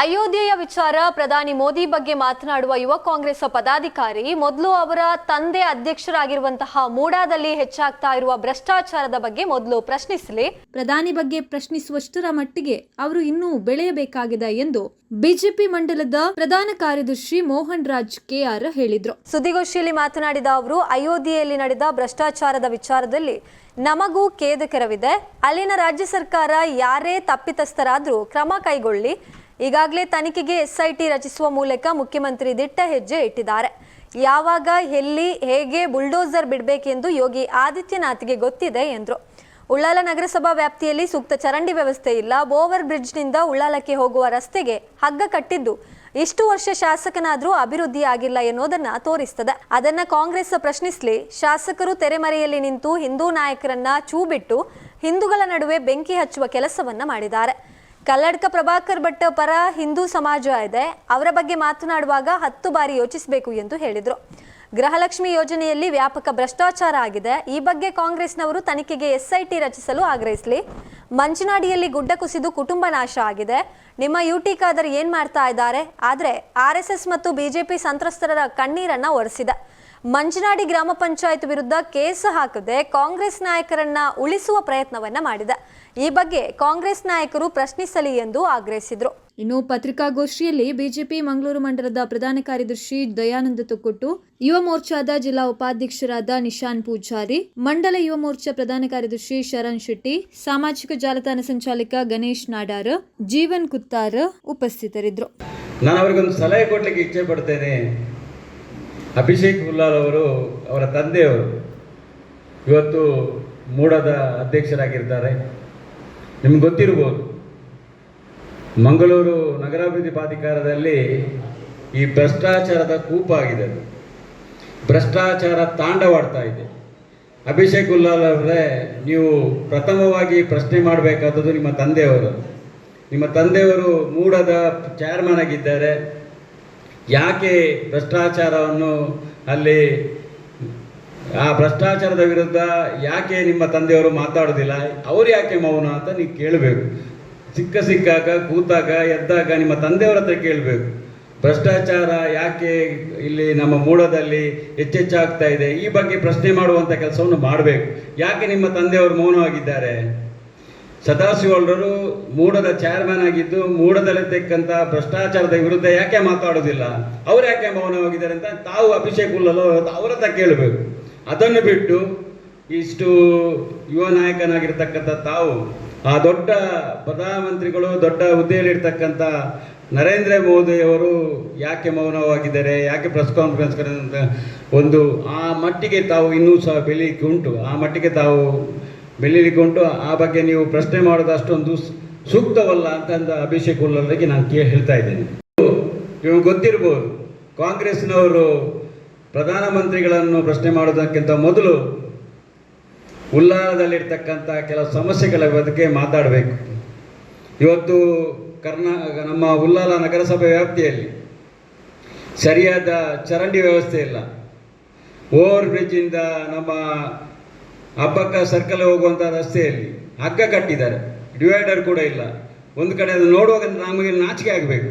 ಅಯೋಧ್ಯೆಯ ವಿಚಾರ ಪ್ರಧಾನಿ ಮೋದಿ ಬಗ್ಗೆ ಮಾತನಾಡುವ ಯುವ ಕಾಂಗ್ರೆಸ್ ಪದಾಧಿಕಾರಿ ಮೊದಲು ಅವರ ತಂದೆ ಅಧ್ಯಕ್ಷರಾಗಿರುವಂತಹ ಮೂಡಾದಲ್ಲಿ ಹೆಚ್ಚಾಗ್ತಾ ಇರುವ ಭ್ರಷ್ಟಾಚಾರದ ಬಗ್ಗೆ ಮೊದಲು ಪ್ರಶ್ನಿಸಲಿ. ಪ್ರಧಾನಿ ಬಗ್ಗೆ ಪ್ರಶ್ನಿಸುವಷ್ಟರ ಮಟ್ಟಿಗೆ ಅವರು ಇನ್ನೂ ಬೆಳೆಯಬೇಕಾಗಿದೆ ಎಂದು ಬಿಜೆಪಿ ಮಂಡಲದ ಪ್ರಧಾನ ಕಾರ್ಯದರ್ಶಿ ಮೋಹನ್ ರಾಜ್ ಕೆಆರ್ ಹೇಳಿದ್ರು. ಸುದ್ದಿಗೋಷ್ಠಿಯಲ್ಲಿ ಮಾತನಾಡಿದ ಅವರು, ಅಯೋಧ್ಯೆಯಲ್ಲಿ ನಡೆದ ಭ್ರಷ್ಟಾಚಾರದ ವಿಚಾರದಲ್ಲಿ ನಮಗೂ ಖೇದಕರವಿದೆ. ಅಲ್ಲಿನ ರಾಜ್ಯ ಸರ್ಕಾರ ಯಾರೇ ತಪ್ಪಿತಸ್ಥರಾದ್ರೂ ಕ್ರಮ ಕೈಗೊಳ್ಳಿ. ಈಗಾಗಲೇ ತನಿಖೆಗೆ ಎಸ್ಐಟಿ ರಚಿಸುವ ಮೂಲಕ ಮುಖ್ಯಮಂತ್ರಿ ದಿಟ್ಟ ಹೆಜ್ಜೆ ಇಟ್ಟಿದ್ದಾರೆ. ಯಾವಾಗ, ಎಲ್ಲಿ, ಹೇಗೆ ಬುಲ್ಡೋಸರ್ ಬಿಡಬೇಕೆಂದು ಯೋಗಿ ಆದಿತ್ಯನಾಥ್ಗೆ ಗೊತ್ತಿದೆ ಎಂದರು. ಉಳ್ಳಾಲ ನಗರಸಭಾ ವ್ಯಾಪ್ತಿಯಲ್ಲಿ ಸೂಕ್ತ ಚರಂಡಿ ವ್ಯವಸ್ಥೆ ಇಲ್ಲ. ಓವರ್ ಬ್ರಿಡ್ಜ್ನಿಂದ ಉಳ್ಳಾಲಕ್ಕೆ ಹೋಗುವ ರಸ್ತೆಗೆ ಹಗ್ಗ ಕಟ್ಟಿದ್ದು ಇಷ್ಟು ವರ್ಷ ಶಾಸಕನಾದ್ರೂ ಅಭಿವೃದ್ಧಿ ಆಗಿಲ್ಲ ಎನ್ನುವುದನ್ನ ತೋರಿಸ್ತದೆ. ಅದನ್ನ ಕಾಂಗ್ರೆಸ್ ಪ್ರಶ್ನಿಸಲಿ. ಶಾಸಕರು ತೆರೆಮರೆಯಲ್ಲಿ ನಿಂತು ಹಿಂದೂ ನಾಯಕರನ್ನ ಚೂ ಬಿಟ್ಟು ಹಿಂದೂಗಳ ನಡುವೆ ಬೆಂಕಿ ಹಚ್ಚುವ ಕೆಲಸವನ್ನ ಮಾಡಿದ್ದಾರೆ. ಕಲ್ಲಡ್ಕ ಪ್ರಭಾಕರ್ ಭಟ್ ಪರ ಹಿಂದೂ ಸಮಾಜ ಇದೆ. ಅವರ ಬಗ್ಗೆ ಮಾತನಾಡುವಾಗ 10 ಬಾರಿ ಯೋಚಿಸಬೇಕು ಎಂದು ಹೇಳಿದರು. ಗೃಹಲಕ್ಷ್ಮಿ ಯೋಜನೆಯಲ್ಲಿ ವ್ಯಾಪಕ ಭ್ರಷ್ಟಾಚಾರ ಆಗಿದೆ. ಈ ಬಗ್ಗೆ ಕಾಂಗ್ರೆಸ್ನವರು ತನಿಖೆಗೆ ಎಸ್ಐಟಿ ರಚಿಸಲು ಆಗ್ರಹಿಸಲಿ. ಮಂಚನಾಡಿಯಲ್ಲಿ ಗುಡ್ಡ ಕುಸಿದು ಕುಟುಂಬ ನಾಶ ಆಗಿದೆ. ನಿಮ್ಮ ಯುಟಿ ಖಾದರ್ ಏನ್ ಮಾಡ್ತಾ ಇದ್ದಾರೆ? ಆದ್ರೆ RSS ಮತ್ತು ಬಿಜೆಪಿ ಸಂತ್ರಸ್ತರ ಕಣ್ಣೀರನ್ನ ಒರೆಸಿದೆ. ಮಂಚನಾಡಿ ಗ್ರಾಮ ಪಂಚಾಯತ್ ವಿರುದ್ಧ ಕೇಸ್ ಹಾಕದೆ ಕಾಂಗ್ರೆಸ್ ನಾಯಕರನ್ನ ಉಳಿಸುವ ಪ್ರಯತ್ನವನ್ನ ಮಾಡಿದೆ. ಈ ಬಗ್ಗೆ ಕಾಂಗ್ರೆಸ್ ನಾಯಕರು ಪ್ರಶ್ನಿಸಲಿ ಎಂದು ಆಗ್ರಹಿಸಿದ್ರು. ಇನ್ನು ಪತ್ರಿಕಾಗೋಷ್ಠಿಯಲ್ಲಿ ಬಿಜೆಪಿ ಮಂಗಳೂರು ಮಂಡಲದ ಪ್ರಧಾನ ಕಾರ್ಯದರ್ಶಿ ದಯಾನಂದ ತೊಕ್ಕೊಟ್ಟು, ಯುವ ಮೋರ್ಚಾದ ಜಿಲ್ಲಾ ಉಪಾಧ್ಯಕ್ಷರಾದ ನಿಶಾನ್ ಪೂಜಾರಿ, ಮಂಡಲ ಯುವ ಮೋರ್ಚಾ ಪ್ರಧಾನ ಕಾರ್ಯದರ್ಶಿ ಶರಣ್ ಶೆಟ್ಟಿ, ಸಾಮಾಜಿಕ ಜಾಲತಾಣ ಸಂಚಾಲಕ ಗಣೇಶ್ ನಾಡಾರ್, ಜೀವನ್ ಕುತ್ತಾರ್ ಉಪಸ್ಥಿತರಿದ್ದರು. ನಾನು ಅವರಿಗೊಂದು ಸಲಹೆ ಕೊಡ್ಲಿಕ್ಕೆ ಇಚ್ಛೆ ಪಡ್ತೇನೆ. ಅಭಿಷೇಕ್ ಹುಲ್ಲಾಲ್ ಅವರು, ಅವರ ತಂದೆಯವರು ಇವತ್ತು ಮೂಡದ ಅಧ್ಯಕ್ಷರಾಗಿರ್ತಾರೆ. ನಿಮ್ಗೆ ಗೊತ್ತಿರ್ಬೋದು, ಮಂಗಳೂರು ನಗರಾಭಿವೃದ್ಧಿ ಪ್ರಾಧಿಕಾರದಲ್ಲಿ ಈ ಭ್ರಷ್ಟಾಚಾರದ ಕೂಪಾಗಿದೆ. ಭ್ರಷ್ಟಾಚಾರ ತಾಂಡವಾಡ್ತಾ ಇದೆ. ಅಭಿಷೇಕ್ ಹುಲ್ಲಾಲ್ ಅವರೇ, ನೀವು ಪ್ರಥಮವಾಗಿ ಪ್ರಶ್ನೆ ಮಾಡಬೇಕಾದದ್ದು ನಿಮ್ಮ ತಂದೆಯವರು. ನಿಮ್ಮ ತಂದೆಯವರು ಮೂಡದ ಚೇರ್ಮನ್ ಆಗಿದ್ದಾರೆ. ಯಾಕೆ ಭ್ರಷ್ಟಾಚಾರವನ್ನು ಅಲ್ಲಿ ಆ ಭ್ರಷ್ಟಾಚಾರದ ವಿರುದ್ಧ ಯಾಕೆ ನಿಮ್ಮ ತಂದೆಯವರು ಮಾತಾಡೋದಿಲ್ಲ? ಅವರು ಯಾಕೆ ಮೌನ ಅಂತ ನೀವು ಕೇಳಬೇಕು. ಸಿಕ್ಕಾಗ, ಕೂತಾಗ, ಎದ್ದಾಗ ನಿಮ್ಮ ತಂದೆಯವರ ಹತ್ರ ಕೇಳಬೇಕು. ಭ್ರಷ್ಟಾಚಾರ ಯಾಕೆ ಇಲ್ಲಿ ನಮ್ಮ ಮೂಡದಲ್ಲಿ ಹೆಚ್ಚೆಚ್ಚಾಗ್ತಾ ಇದೆ, ಈ ಬಗ್ಗೆ ಪ್ರಶ್ನೆ ಮಾಡುವಂಥ ಕೆಲಸವನ್ನು ಮಾಡಬೇಕು. ಯಾಕೆ ನಿಮ್ಮ ತಂದೆಯವರು ಮೌನವಾಗಿದ್ದಾರೆ? ಸದಾಶಿವರವರು ಮೂಡದ ಚೇರ್ಮನ್ ಆಗಿದ್ದು ಮೂಡದಲ್ಲಿರ್ತಕ್ಕಂಥ ಭ್ರಷ್ಟಾಚಾರದ ವಿರುದ್ಧ ಯಾಕೆ ಮಾತಾಡೋದಿಲ್ಲ, ಅವ್ರು ಯಾಕೆ ಮೌನವಾಗಿದ್ದಾರೆ ಅಂತ ತಾವು ಅಭಿಷೇಕ್ ಹುಲ್ಲಾಲ್ ಅವರ ಹತ್ರ ಕೇಳಬೇಕು. ಅದನ್ನು ಬಿಟ್ಟು ಇಷ್ಟು ಯುವ ನಾಯಕನಾಗಿರ್ತಕ್ಕಂಥ ತಾವು, ಆ ದೊಡ್ಡ ಪ್ರಧಾನಮಂತ್ರಿಗಳು, ದೊಡ್ಡ ಹುದ್ದೆಯಲ್ಲಿರ್ತಕ್ಕಂಥ ನರೇಂದ್ರ ಮೋದಿ ಅವರು ಯಾಕೆ ಮೌನವಾಗಿದ್ದಾರೆ, ಯಾಕೆ ಪ್ರೆಸ್ ಕಾನ್ಫರೆನ್ಸ್ ಅಂತ ಒಂದು ಆ ಮಟ್ಟಿಗೆ ತಾವು ಇನ್ನೂ ಸಹ ಬೆಳೀಲಿಕ್ಕೆ ಉಂಟು. ಆ ಮಟ್ಟಿಗೆ ತಾವು ಬೆಳೀಲಿಕ್ಕೆ ಉಂಟು. ಆ ಬಗ್ಗೆ ನೀವು ಪ್ರಶ್ನೆ ಮಾಡೋದು ಅಷ್ಟೊಂದು ಸೂಕ್ತವಲ್ಲ ಅಂತ ಅಭಿಷೇಕ್ ಹುಲ್ಲಾಲ್ಗೆ ನಾನು ಹೇಳ್ತಾ ಇದ್ದೇನೆ. ನಿಮಗೆ ಗೊತ್ತಿರ್ಬೋದು, ಕಾಂಗ್ರೆಸ್ನವರು ಪ್ರಧಾನಮಂತ್ರಿಗಳನ್ನು ಪ್ರಶ್ನೆ ಮಾಡೋದಕ್ಕಿಂತ ಮೊದಲು ಉಳ್ಳಾಲದಲ್ಲಿರ್ತಕ್ಕಂಥ ಕೆಲವು ಸಮಸ್ಯೆಗಳ ಬಗ್ಗೆ ಮಾತಾಡಬೇಕು. ಇವತ್ತು ನಮ್ಮ ಉಳ್ಳಾಲ ನಗರಸಭೆ ವ್ಯಾಪ್ತಿಯಲ್ಲಿ ಸರಿಯಾದ ಚರಂಡಿ ವ್ಯವಸ್ಥೆ ಇಲ್ಲ. ಓವರ್ ಬ್ರಿಡ್ಜಿಂದ ನಮ್ಮ ಅಬ್ಬಕ್ಕ ಸರ್ಕಲ್ ಹೋಗುವಂಥ ರಸ್ತೆಯಲ್ಲಿ ಹಗ್ಗ ಕಟ್ಟಿದ್ದಾರೆ, ಡಿವೈಡರ್ ಕೂಡ ಇಲ್ಲ. ಒಂದು ಕಡೆ ಅದು ನೋಡುವಾಗ ನಮಗೆ ನಾಚಿಕೆ ಆಗಬೇಕು.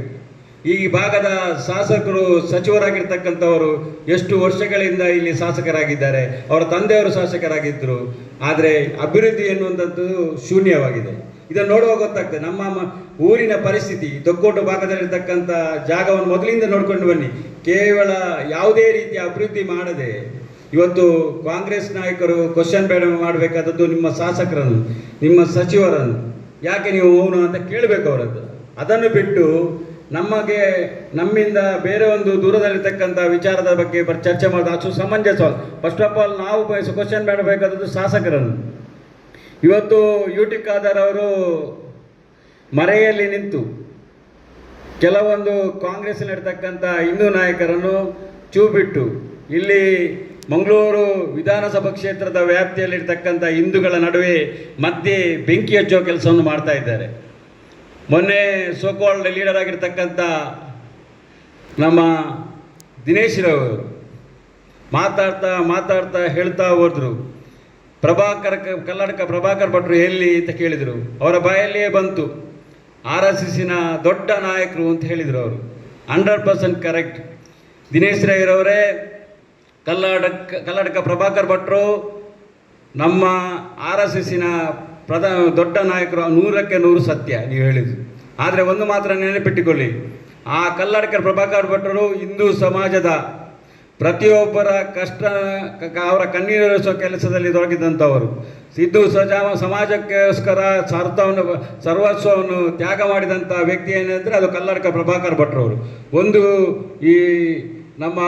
ಈ ಭಾಗದ ಶಾಸಕರು, ಸಚಿವರಾಗಿರ್ತಕ್ಕಂಥವರು ಎಷ್ಟು ವರ್ಷಗಳಿಂದ ಇಲ್ಲಿ ಶಾಸಕರಾಗಿದ್ದಾರೆ. ಅವರ ತಂದೆಯವರು ಶಾಸಕರಾಗಿದ್ದರು. ಆದರೆ ಅಭಿವೃದ್ಧಿ ಎನ್ನುವಂಥದ್ದು ಶೂನ್ಯವಾಗಿದೆ. ಇದನ್ನು ನೋಡುವಾಗ ಗೊತ್ತಾಗ್ತದೆ ನಮ್ಮ ಊರಿನ ಪರಿಸ್ಥಿತಿ. ದೊಕ್ಕೋಟು ಭಾಗದಲ್ಲಿರ್ತಕ್ಕಂಥ ಜಾಗವನ್ನು ಮೊದಲಿಂದ ನೋಡ್ಕೊಂಡು ಬನ್ನಿ. ಕೇವಲ ಯಾವುದೇ ರೀತಿಯ ಅಭಿವೃದ್ಧಿ ಮಾಡದೆ ಇವತ್ತು ಕಾಂಗ್ರೆಸ್ ನಾಯಕರು ಕ್ವಶನ್ ಬೇಡ ಮಾಡಬೇಕಾದದ್ದು ನಿಮ್ಮ ಶಾಸಕರನ್ನು, ನಿಮ್ಮ ಸಚಿವರನ್ನು. ಯಾಕೆ ನೀವು ಮೌನ ಅಂತ ಕೇಳಬೇಕು ಅವರದ್ದು. ಅದನ್ನು ಬಿಟ್ಟು ನಮ್ಮಿಂದ ಬೇರೆ ಒಂದು ದೂರದಲ್ಲಿರ್ತಕ್ಕಂಥ ವಿಚಾರದ ಬಗ್ಗೆ ಚರ್ಚೆ ಮಾಡೋದು ಅಷ್ಟು ಸಮಂಜಸವಲ್ಲ. ಫಸ್ಟ್ ಆಫ್ ಆಲ್ ನಾವು ಕ್ವಶನ್ ಮಾಡಬೇಕಾದದ್ದು ಶಾಸಕರನ್ನು. ಇವತ್ತು ಯುಟಿ ಖಾದರ್ ಅವರು ಮರೆಯಲ್ಲಿ ನಿಂತು ಕೆಲವೊಂದು ಕಾಂಗ್ರೆಸ್ನಲ್ಲಿರ್ತಕ್ಕಂಥ ಹಿಂದೂ ನಾಯಕರನ್ನು ಚೂ ಬಿಟ್ಟು ಇಲ್ಲಿ ಮಂಗಳೂರು ವಿಧಾನಸಭಾ ಕ್ಷೇತ್ರದ ವ್ಯಾಪ್ತಿಯಲ್ಲಿರ್ತಕ್ಕಂಥ ಹಿಂದೂಗಳ ನಡುವೆ ಮಧ್ಯೆ ಬೆಂಕಿ ಹಚ್ಚುವ ಕೆಲಸವನ್ನು ಮಾಡ್ತಾ ಇದ್ದಾರೆ. ಮೊನ್ನೆ ಸೋಕಾಲ್ಡ್ ಲೀಡರ್ ಆಗಿರ್ತಕ್ಕಂಥ ನಮ್ಮ ದಿನೇಶ್ರವರು ಮಾತಾಡ್ತಾ ಹೇಳ್ತಾ ಹೋದ್ರು, ಕಲ್ಲಡ್ಕ ಪ್ರಭಾಕರ್ ಭಟ್ರು ಎಲ್ಲಿ ಅಂತ ಕೇಳಿದರು. ಅವರ ಬಾಯಲ್ಲಿಯೇ ಬಂತು, RSSನ ದೊಡ್ಡ ನಾಯಕರು ಅಂತ ಹೇಳಿದರು ಅವರು. 100% ಕರೆಕ್ಟ್. ದಿನೇಶ್ ರೈರವರೇ, ಕಲ್ಲಡ್ಕ ಪ್ರಭಾಕರ್ ಭಟ್ರು ನಮ್ಮ RSSನ ದೊಡ್ಡ ನಾಯಕರು, 100ಕ್ಕೆ 100 ಸತ್ಯ ನೀವು ಹೇಳಿದ್ದು. ಆದರೆ ಒಂದು ಮಾತ್ರ ನೆನಪಿಟ್ಟುಕೊಳ್ಳಿ, ಆ ಕಲ್ಲಡ್ಕ ಪ್ರಭಾಕರ್ ಭಟ್ರು ಹಿಂದೂ ಸಮಾಜದ ಪ್ರತಿಯೊಬ್ಬರ ಕಷ್ಟ, ಅವರ ಕಣ್ಣೀರಿಸುವ ಕೆಲಸದಲ್ಲಿ ತೊಡಗಿದಂಥವರು. ಹಿಂದೂ ಸಮಾಜಕ್ಕೋಸ್ಕರ ಸರ್ವಸ್ವವನ್ನು ತ್ಯಾಗ ಮಾಡಿದಂಥ ವ್ಯಕ್ತಿ ಏನಂದರೆ ಅದು ಕಲ್ಲಡ್ಕ ಪ್ರಭಾಕರ್ ಭಟ್ರವರು. ಈ ನಮ್ಮ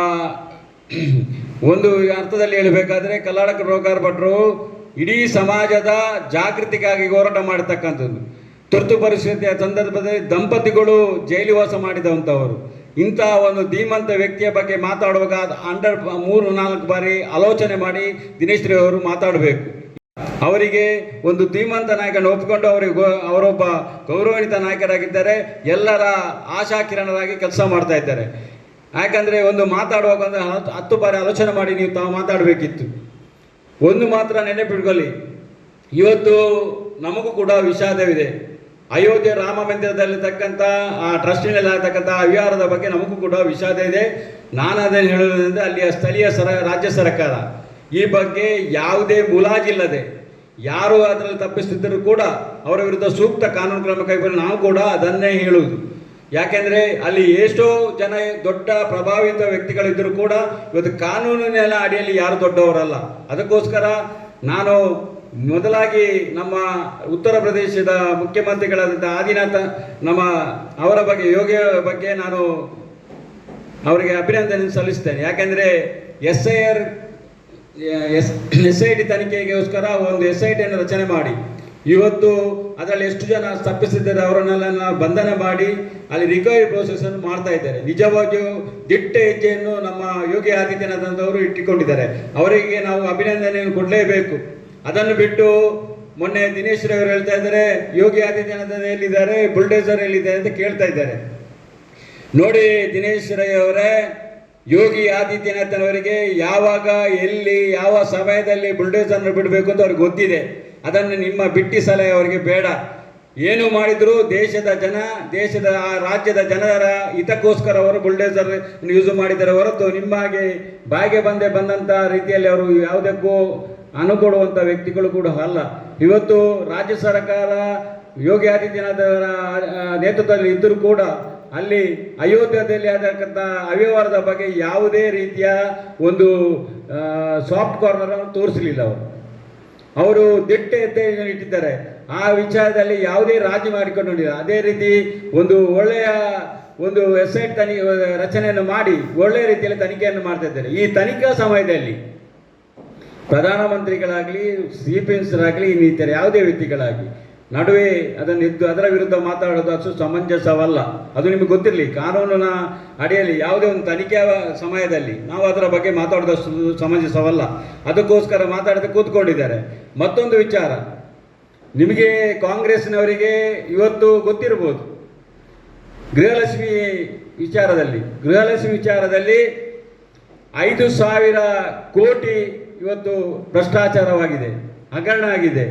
ಒಂದು ಅರ್ಥದಲ್ಲಿ ಹೇಳಬೇಕಾದ್ರೆ ಕಲ್ಲಡ್ಕ ಪ್ರಭಾಕರ್ ಭಟ್ರು ಇಡೀ ಸಮಾಜದ ಜಾಗೃತಿಗಾಗಿ ಹೋರಾಟ ಮಾಡತಕ್ಕಂಥದ್ದು. ತುರ್ತು ಪರಿಸ್ಥಿತಿಯ ಸಂದರ್ಭದಲ್ಲಿ ದಂಪತಿಗಳು ಜೈಲುವಾಸ ಮಾಡಿದಂಥವರು. ಇಂಥ ಒಂದು ಧೀಮಂತ ವ್ಯಕ್ತಿಯ ಬಗ್ಗೆ ಮಾತಾಡುವಾಗ 3-4 ಬಾರಿ ಆಲೋಚನೆ ಮಾಡಿ ದಿನೇಶ್ ರೈ ಅವರು ಮಾತಾಡಬೇಕು. ಅವರಿಗೆ ಒಂದು ಧೀಮಂತ ನಾಯಕನ ಒಪ್ಪಿಕೊಂಡು ಅವರೊಬ್ಬ ಗೌರವಾನ್ವಿತ ನಾಯಕರಾಗಿದ್ದಾರೆ. ಎಲ್ಲರ ಆಶಾಕಿರಣರಾಗಿ ಕೆಲಸ ಮಾಡ್ತಾ ಇದ್ದಾರೆ. ಯಾಕಂದರೆ ಒಂದು ಮಾತಾಡುವಾಗ 10 ಬಾರಿ ಆಲೋಚನೆ ಮಾಡಿ ನೀವು ತಾವು ಮಾತಾಡಬೇಕಿತ್ತು. ಒಂದು ಮಾತ್ರ ನೆನಪಿಟ್ಕೊಳ್ಳಿ, ಇವತ್ತು ನಮಗೂ ಕೂಡ ವಿಷಾದವಿದೆ. ಅಯೋಧ್ಯೆ ರಾಮ ಮಂದಿರದಲ್ಲಿರ್ತಕ್ಕಂಥ ಆ ಟ್ರಸ್ಟಿನಲ್ಲಿ ಆಗ್ತಕ್ಕಂಥ ಅವ್ಯವಹಾರದ ಬಗ್ಗೆ ನಮಗೂ ಕೂಡ ವಿಷಾದ ಇದೆ. ನಾನು ಅದನ್ನು ಹೇಳುವುದರಿಂದ ಅಲ್ಲಿಯ ಸ್ಥಳೀಯ ರಾಜ್ಯ ಸರ್ಕಾರ ಈ ಬಗ್ಗೆ ಯಾವುದೇ ಮುಲಾಜಿಲ್ಲದೆ ಯಾರು ಅದರಲ್ಲಿ ತಪ್ಪಿಸ್ತಿದ್ದರೂ ಕೂಡ ಅವರ ವಿರುದ್ಧ ಸೂಕ್ತ ಕಾನೂನು ಕ್ರಮ ಕೈಗೊಂಡು ನಾವು ಕೂಡ ಅದನ್ನೇ ಹೇಳುವುದು. ಯಾಕೆಂದರೆ ಅಲ್ಲಿ ಎಷ್ಟೋ ಜನ ದೊಡ್ಡ ಪ್ರಭಾವಿತ ವ್ಯಕ್ತಿಗಳಿದ್ದರೂ ಕೂಡ ಇವತ್ತು ಕಾನೂನಿನ ಅಡಿಯಲ್ಲಿ ಯಾರು ದೊಡ್ಡವರಲ್ಲ. ಅದಕ್ಕೋಸ್ಕರ ನಾನು ಮೊದಲಾಗಿ ನಮ್ಮ ಉತ್ತರ ಪ್ರದೇಶದ ಮುಖ್ಯಮಂತ್ರಿಗಳಾದಂಥ ಆದಿನಾಥ ಅವರ ಬಗ್ಗೆ ಯೋಗಿ ಬಗ್ಗೆ ನಾನು ಅವರಿಗೆ ಅಭಿನಂದನೆ ಸಲ್ಲಿಸ್ತೇನೆ. ಯಾಕೆಂದರೆ SIT ತನಿಖೆಗೋಸ್ಕರ ಒಂದು SITಯನ್ನು ರಚನೆ ಮಾಡಿ ಇವತ್ತು ಅದರಲ್ಲಿ ಎಷ್ಟು ಜನ ತಪ್ಪಿಸಿದ್ದಾರೆ ಅವರನ್ನೆಲ್ಲ ಬಂಧನ ಮಾಡಿ ಅಲ್ಲಿ ರಿಕವರಿ ಪ್ರೋಸೆಸ್ಸನ್ನು ಮಾಡ್ತಾ ಇದ್ದಾರೆ. ನಿಜವಾಗಿಯೂ ದಿಟ್ಟ ಹೆಜ್ಜೆಯನ್ನು ನಮ್ಮ ಯೋಗಿ ಆದಿತ್ಯನಾಥ್ ಅವರು ಇಟ್ಟುಕೊಂಡಿದ್ದಾರೆ. ಅವರಿಗೆ ನಾವು ಅಭಿನಂದನೆಯನ್ನು ಕೊಡಲೇಬೇಕು. ಅದನ್ನು ಬಿಟ್ಟು ಮೊನ್ನೆ ದಿನೇಶ್ ರೈ ಅವರು ಹೇಳ್ತಾ ಇದ್ದಾರೆ ಯೋಗಿ ಆದಿತ್ಯನಾಥ್ ಎಲ್ಲಿದ್ದಾರೆ, ಬುಲ್ಡೇಸರ್ ಎಲ್ಲಿದ್ದಾರೆ ಅಂತ ಕೇಳ್ತಾ ಇದ್ದಾರೆ. ನೋಡಿ ದಿನೇಶ್ ರೈ ಅವರೇ, ಯೋಗಿ ಆದಿತ್ಯನಾಥ್ನವರಿಗೆ ಯಾವಾಗ ಎಲ್ಲಿ ಯಾವ ಸಮಯದಲ್ಲಿ ಬುಲ್ಡೇಸರ್ನ ಬಿಡಬೇಕು ಅಂತ ಅವ್ರಿಗೆ ಗೊತ್ತಿದೆ. ಅದನ್ನು ನಿಮ್ಮ ಬಿಟ್ಟಿ ಸಲಹೆ ಅವರಿಗೆ ಬೇಡ. ಏನು ಮಾಡಿದ್ರು ದೇಶದ ಆ ರಾಜ್ಯದ ಜನರ ಹಿತಕ್ಕೋಸ್ಕರ ಅವರು ಬುಲ್ಡೇಸರ್ ಯೂಸ್ ಮಾಡಿದ್ದಾರೆ ಹೊರತು ನಿಮ್ಮ ಹಾಗೆ ಬಾಯಿಗೆ ಬಂದಂಥ ರೀತಿಯಲ್ಲಿ ಅವರು ಯಾವುದಕ್ಕೂ ಅನುಕೊಡುವಂಥ ವ್ಯಕ್ತಿಗಳು ಕೂಡ ಅಲ್ಲ. ಇವತ್ತು ರಾಜ್ಯ ಸರ್ಕಾರ ಯೋಗಿ ಆದಿತ್ಯನಾಥ್ ಅವರ ನೇತೃತ್ವದಲ್ಲಿ ಇದ್ದರೂ ಕೂಡ ಅಲ್ಲಿ ಅಯೋಧ್ಯೆಯಲ್ಲಿ ಆದಕ್ಕಂಥ ಅವ್ಯವಹಾರದ ಬಗ್ಗೆ ಯಾವುದೇ ರೀತಿಯ ಒಂದು ಸಾಫ್ಟ್ ಕಾರ್ನರನ್ನು ತೋರಿಸಲಿಲ್ಲ. ಅವರು ದಿಟ್ಟ ಹೆಜ್ಜೆಯನ್ನು ಇಟ್ಟಿದ್ದಾರೆ. ಆ ವಿಚಾರದಲ್ಲಿ ಯಾವುದೇ ರಾಜಿ ಮಾಡಿಕೊಂಡಿಲ್ಲ. ಅದೇ ರೀತಿ ಒಂದು ಒಳ್ಳೆಯ SIT ರಚನೆಯನ್ನು ಮಾಡಿ ಒಳ್ಳೆಯ ರೀತಿಯಲ್ಲಿ ತನಿಖೆಯನ್ನು ಮಾಡ್ತಾ ಇದ್ದಾರೆ. ಈ ತನಿಖಾ ಸಮಯದಲ್ಲಿ ಪ್ರಧಾನಮಂತ್ರಿಗಳಾಗಲಿ, ಚೀಫ್ ಮಿನಿಸ್ಟರ್ ಆಗಲಿ, ಇನ್ನಿತರ ಯಾವುದೇ ವ್ಯಕ್ತಿಗಳಾಗಲಿ ನಡುವೆ ಅದರ ವಿರುದ್ಧ ಮಾತಾಡೋದು ಅಷ್ಟು ಸಮಂಜಸವಲ್ಲ. ಅದು ನಿಮಗೆ ಗೊತ್ತಿರಲಿ, ಕಾನೂನಿನ ಅಡಿಯಲ್ಲಿ ಯಾವುದೇ ಒಂದು ತನಿಖೆಯ ಸಮಯದಲ್ಲಿ ನಾವು ಅದರ ಬಗ್ಗೆ ಮಾತಾಡೋದಷ್ಟು ಸಮಂಜಸವಲ್ಲ. ಅದಕ್ಕೋಸ್ಕರ ಮಾತಾಡದೆ ಕೂತ್ಕೊಂಡಿದ್ದಾರೆ. ಮತ್ತೊಂದು ವಿಚಾರ, ನಿಮಗೆ ಕಾಂಗ್ರೆಸ್ನವರಿಗೆ ಇವತ್ತು ಗೊತ್ತಿರ್ಬೋದು, ಗೃಹಲಕ್ಷ್ಮಿ ವಿಚಾರದಲ್ಲಿ 5,000 ಕೋಟಿ ಇವತ್ತು ಭ್ರಷ್ಟಾಚಾರವಾಗಿದೆ, ಹಗರಣ ಆಗಿದೆ.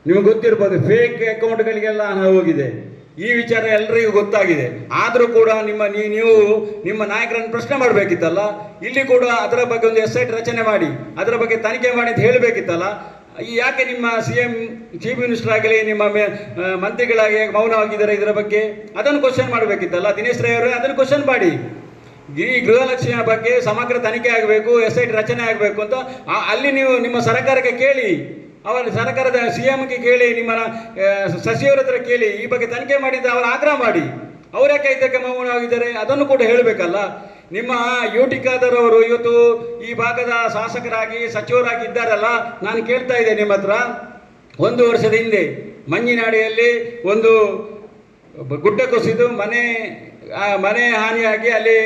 ನಿಮಗೆ ಗೊತ್ತಿರ್ಬೋದು, ಫೇಕ್ ಅಕೌಂಟ್ಗಳಿಗೆಲ್ಲ ಹಣ ಹೋಗಿದೆ. ಈ ವಿಚಾರ ಎಲ್ಲರಿಗೂ ಗೊತ್ತಾಗಿದೆ. ಆದರೂ ಕೂಡ ನೀವು ನಿಮ್ಮ ನಾಯಕರನ್ನು ಪ್ರಶ್ನೆ ಮಾಡಬೇಕಿತ್ತಲ್ಲ. ಇಲ್ಲಿ ಕೂಡ ಅದರ ಬಗ್ಗೆ ಒಂದು SIT ರಚನೆ ಮಾಡಿ ಅದರ ಬಗ್ಗೆ ತನಿಖೆ ಮಾಡಿ ಅಂತ ಹೇಳಬೇಕಿತ್ತಲ್ಲ. ಯಾಕೆ ನಿಮ್ಮ CM ಚೀಫ್ ಮಿನಿಸ್ಟರ್ ಆಗಲಿ ನಿಮ್ಮ ಮಂತ್ರಿಗಳಾಗಿ ಮೌನವಾಗಿದ್ದಾರೆ? ಇದರ ಬಗ್ಗೆ ಅದನ್ನು ಕ್ವಶನ್ ಮಾಡಬೇಕಿತ್ತಲ್ಲ. ದಿನೇಶ್ ರೈ ಅವರೇ, ಅದನ್ನು ಕ್ವಶನ್ ಮಾಡಿ. ಈ ಗೃಹಲಕ್ಷ್ಮಿಯ ಬಗ್ಗೆ ಸಮಗ್ರ ತನಿಖೆ ಆಗಬೇಕು, SIT ರಚನೆ ಆಗಬೇಕು ಅಂತ ಅಲ್ಲಿ ನೀವು ನಿಮ್ಮ ಸರ್ಕಾರಕ್ಕೆ ಕೇಳಿ, ಅವರ ಸರ್ಕಾರದ CMಗೆ ಕೇಳಿ, ನಿಮ್ಮ ಸಚಿವರ ಹತ್ರ ಕೇಳಿ, ಈ ಬಗ್ಗೆ ತನಿಖೆ ಮಾಡಿದ್ದ ಅವರ ಆಗ್ರಹ ಮಾಡಿ. ಅವರ್ಯಾಕೆ ಇದಕ್ಕೆ ಮೌನವಾಗಿದ್ದಾರೆ ಅದನ್ನು ಕೂಡ ಹೇಳಬೇಕಲ್ಲ. ನಿಮ್ಮ UT ಖಾದರ್ ಅವರು ಇವತ್ತು ಈ ಭಾಗದ ಶಾಸಕರಾಗಿ ಸಚಿವರಾಗಿ ಇದ್ದಾರಲ್ಲ. ನಾನು ಕೇಳ್ತಾ ಇದ್ದೆ ನಿಮ್ಮ ಹತ್ರ, 1 ವರ್ಷದ ಹಿಂದೆ ಮಂಜಿನಾಡಿಯಲ್ಲಿ ಒಂದು ಗುಡ್ಡ ಕುಸಿದು ಮನೆ ಹಾನಿಯಾಗಿ ಅಲ್ಲಿ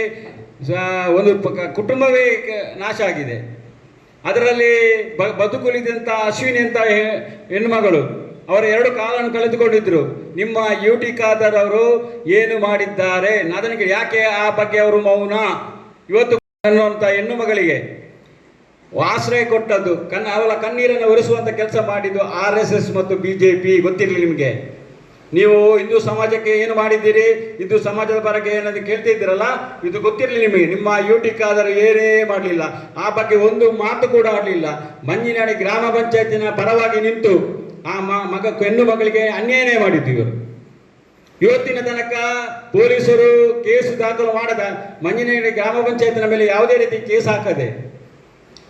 ಒಂದು ಕುಟುಂಬವೇ ನಾಶ ಆಗಿದೆ. ಅದರಲ್ಲಿ ಬದುಕುಳಿದಂಥ ಅಶ್ವಿನಿ ಅಂತ ಹೆಣ್ಣುಮಗಳು, ಅವರ 2 ಕಾಲನ್ನು ಕಳೆದುಕೊಂಡಿದ್ರು. ನಿಮ್ಮ UT ಖಾದರ್ ಅವರು ಏನು ಮಾಡಿದ್ದಾರೆ ಅದಕ್ಕೆ ಯಾಕೆ ಆ ಬಗ್ಗೆ ಅವರು ಮೌನ? ಇವತ್ತು ಅನ್ನುವಂಥ ಹೆಣ್ಣು ಮಗಳಿಗೆ ಆಶ್ರಯ ಕೊಟ್ಟದ್ದು, ಅವಳ ಕಣ್ಣೀರನ್ನು ಒರೆಸುವಂಥ ಕೆಲಸ ಮಾಡಿದ್ದು RSS ಮತ್ತು BJP. ಗೊತ್ತಿರಲಿ ನಿಮಗೆ. ನೀವು ಹಿಂದೂ ಸಮಾಜಕ್ಕೆ ಏನು ಮಾಡಿದ್ದೀರಿ, ಹಿಂದೂ ಸಮಾಜದ ಪರಕ್ಕೆ ಏನಾದ್ರು ಕೇಳ್ತಿದ್ದೀರಲ್ಲ, ಇದು ಗೊತ್ತಿರಲಿ ನಿಮಗೆ. ನಿಮ್ಮ ಯೂಟಿಕ್ ಆದರೂ ಏನೇ ಮಾಡಲಿಲ್ಲ, ಆ ಬಗ್ಗೆ ಒಂದು ಮಾತು ಕೂಡ ಆಡಲಿಲ್ಲ. ಮಂಜಿನಾಡಿ ಗ್ರಾಮ ಪಂಚಾಯತಿನ ಪರವಾಗಿ ನಿಂತು ಆ ಹೆಣ್ಣು ಮಗಳಿಗೆ ಅನ್ಯಾಯನೇ ಮಾಡಿದ್ದು ಇವರು. ಇವತ್ತಿನ ತನಕ ಪೊಲೀಸರು ಕೇಸು ದಾಖಲು ಮಾಡದ ಮಂಜಿನಾಡಿ ಗ್ರಾಮ ಪಂಚಾಯತಿನ ಮೇಲೆ ಯಾವುದೇ ರೀತಿ ಕೇಸ್ ಹಾಕದೆ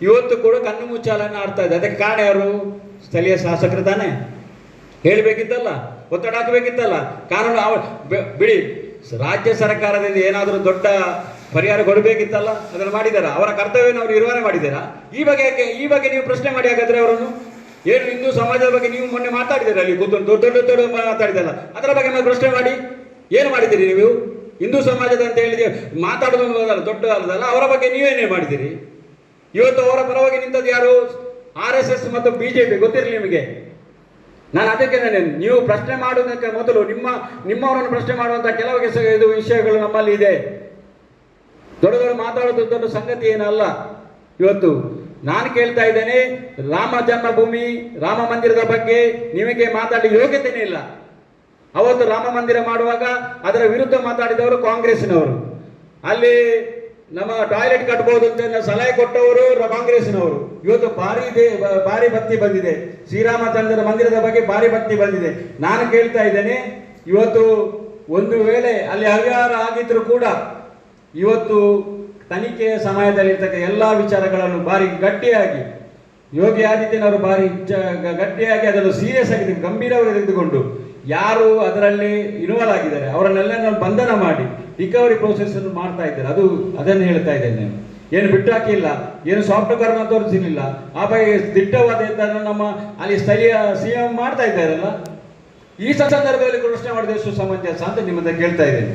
ಇವತ್ತು ಕೂಡ ಕಣ್ಣು ಮುಚ್ಚಾಲನ್ನು ಆಡ್ತಾ ಇದೆ. ಅದಕ್ಕೆ ಕಾರಣ ಯಾರು? ಸ್ಥಳೀಯ ಶಾಸಕರು ತಾನೆ. ಹೇಳಬೇಕಿತ್ತಲ್ಲ, ಒತ್ತಡ ಹಾಕಬೇಕಿತ್ತಲ್ಲ. ಕಾನೂನು ಬಿಡಿ, ರಾಜ್ಯ ಸರ್ಕಾರದಿಂದ ಏನಾದರೂ ದೊಡ್ಡ ಪರಿಹಾರ ಕೊಡಬೇಕಿತ್ತಲ್ಲ, ಅದನ್ನು ಮಾಡಿದಾರ? ಅವರ ಕರ್ತವ್ಯವನ್ನು ಅವರು ನಿರ್ವಹಣೆ ಮಾಡಿದ್ದಾರಾ? ಈ ಬಗ್ಗೆ ನೀವು ಪ್ರಶ್ನೆ ಮಾಡಿ. ಹಾಗಾದ್ರೆ ಅವರನ್ನು ಏನು ಹಿಂದೂ ಸಮಾಜದ ಬಗ್ಗೆ ನೀವು ಮೊನ್ನೆ ಮಾತಾಡಿದ್ದೀರ, ಅಲ್ಲಿ ಕೂತ್ಕೊಂಡು ದೊಡ್ಡ ಮಾತಾಡಿದಲ್ಲ, ಅದರ ಬಗ್ಗೆ ನಾವು ಪ್ರಶ್ನೆ ಮಾಡಿ. ಏನು ಮಾಡಿದ್ದೀರಿ ನೀವು? ಹಿಂದೂ ಸಮಾಜದ ಅಂತ ಹೇಳಿದ್ರೆ ಮಾತಾಡೋದು ದೊಡ್ಡ ಅಲ್ಲದಲ್ಲ, ಅವರ ಬಗ್ಗೆ ನೀವೇನೇ ಮಾಡಿದ್ದೀರಿ? ಇವತ್ತು ಅವರ ಪರವಾಗಿ ನಿಂತದ್ದು ಯಾರು? RSS ಮತ್ತು BJP. ಗೊತ್ತಿರಲಿ ನಿಮಗೆ. ನಾನು ಅದಕ್ಕೆ ನೀವು ಪ್ರಶ್ನೆ ಮಾಡುವುದಕ್ಕೆ ಮೊದಲು ನಿಮ್ಮವರನ್ನು ಪ್ರಶ್ನೆ ಮಾಡುವಂಥ ಕೆಲವು ಇದು ವಿಷಯಗಳು ನಮ್ಮಲ್ಲಿ ಇದೆ. ದೊಡ್ಡ ಮಾತಾಡೋದು ದೊಡ್ಡ ಸಂಗತಿ ಏನಲ್ಲ. ಇವತ್ತು ನಾನು ಕೇಳ್ತಾ ಇದ್ದೇನೆ, ರಾಮ ಜನ್ಮಭೂಮಿ ರಾಮ ಮಂದಿರದ ಬಗ್ಗೆ ನಿಮಗೆ ಮಾತಾಡಲಿ ಯೋಗ್ಯತೆನೇ ಇಲ್ಲ. ಅವತ್ತು ರಾಮ ಮಂದಿರ ಮಾಡುವಾಗ ಅದರ ವಿರುದ್ಧ ಮಾತಾಡಿದವರು ಕಾಂಗ್ರೆಸ್ಸಿನವರು. ಅಲ್ಲಿ ನಮ್ಮ ಟಾಯ್ಲೆಟ್ ಕಟ್ಬೋದು ಅಂತ ಸಲಹೆ ಕೊಟ್ಟವರು ಕಾಂಗ್ರೆಸ್ಸಿನವರು. ಇವತ್ತು ಭಾರಿ ಭಕ್ತಿ ಬಂದಿದೆ, ಶ್ರೀರಾಮಚಂದ್ರ ಮಂದಿರದ ಬಗ್ಗೆ ಭಾರಿ ಭಕ್ತಿ ಬಂದಿದೆ. ನಾನು ಕೇಳ್ತಾ ಇದ್ದೇನೆ, ಇವತ್ತು ಒಂದು ವೇಳೆ ಅಲ್ಲಿ ಅವ್ಯವಹಾರ ಆಗಿದ್ರು ಕೂಡ ಇವತ್ತು ತನಿಖೆಯ ಸಮಯದಲ್ಲಿರ್ತಕ್ಕ ಎಲ್ಲ ವಿಚಾರಗಳನ್ನು ಭಾರಿ ಗಟ್ಟಿಯಾಗಿ ಯೋಗಿ ಆದಿತ್ಯನವರು ಭಾರಿ ಗಟ್ಟಿಯಾಗಿ ಅದನ್ನು ಸೀರಿಯಸ್ ಆಗಿ ಗಂಭೀರವಾಗಿ ತೆಗೆದುಕೊಂಡು ಯಾರು ಅದರಲ್ಲಿ ಇನ್ವಾಲ್ವ್ ಆಗಿದ್ದಾರೆ ಅವರನ್ನೆಲ್ಲ ಬಂಧನ ಮಾಡಿ ರಿಕವರಿ ಪ್ರೋಸೆಸ್ ಅನ್ನು ಮಾಡ್ತಾ ಇದ್ದಾರೆ. ಅದನ್ನು ಹೇಳ್ತಾ ಇದ್ದೇನೆ ನಾನು. ಏನು ಬಿಟ್ಟು ಹಾಕಿಲ್ಲ, ಏನು ಸಾಫ್ಟ್ವೇರ್ ತೋರಿಸಿರಲಿಲ್ಲ. ಆ ಬಗ್ಗೆ ದಿಟ್ಟವಾದ ನಮ್ಮ ಅಲ್ಲಿ ಸ್ಥಳೀಯ CM ಮಾಡ್ತಾ ಇದ್ದಾರಲ್ಲ. ಈ ಸಂದರ್ಭದಲ್ಲಿ ಪ್ರಶ್ನೆ ಮಾಡಿದ ಎಷ್ಟು ಸಮಂಜಸ ಅಂತ ನಿಮ್ಮನ್ನ ಕೇಳ್ತಾ ಇದ್ದೇನೆ.